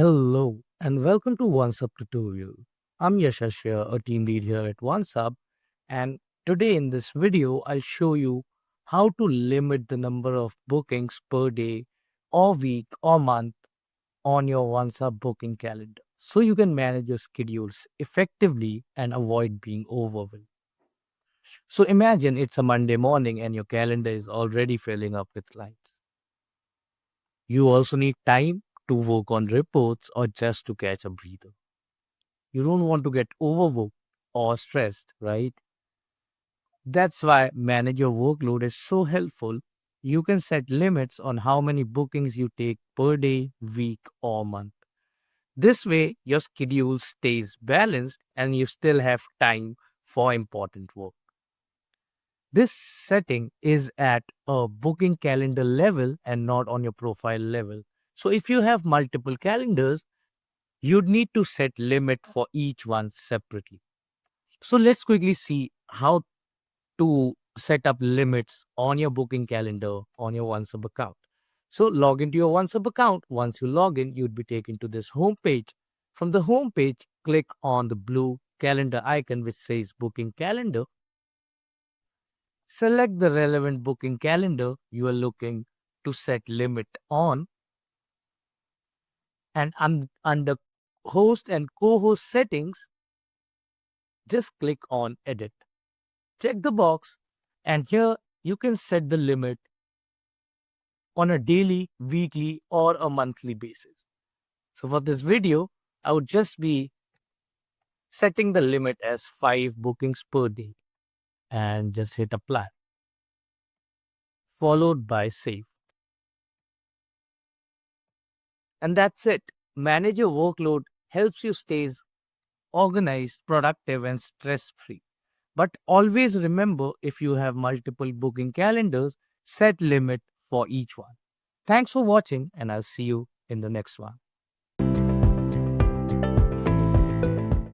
Hello and welcome to OnceHub tutorial. I'm Yashashya, a team lead here at OnceHub, and today in this video I'll show you how to limit the number of bookings per day or week or month on your OnceHub booking calendar so you can manage your schedules effectively and avoid being overwhelmed. So imagine it's a Monday morning and your calendar is already filling up with clients. You also need time to work on reports or just to catch a breather. You don't want to get overbooked or stressed, right? That's why Manage Your Workload is so helpful. You can set limits on how many bookings you take per day, week, or month. This way, your schedule stays balanced and you still have time for important work. This setting is at a booking calendar level and not on your profile level. So, if you have multiple calendars, you'd need to set limit for each one separately. So let's quickly see how to set up limits on your booking calendar on your OnceHub account. So log into your OnceHub account. Once you log in, you'd be taken to this home page. From the home page, click on the blue calendar icon which says booking calendar. Select the relevant booking calendar you are looking to set limit on, and under host and co-host settings, just click on edit. Check the box, and here you can set the limit on a daily, weekly, or a monthly basis. So for this video, I would just be setting the limit as 5 bookings per day and just hit apply, followed by save. And that's it. Manage your workload helps you stay organized, productive, and stress free. But always remember, if you have multiple booking calendars, set limit for each one. Thanks for watching, and I'll see you in the next one.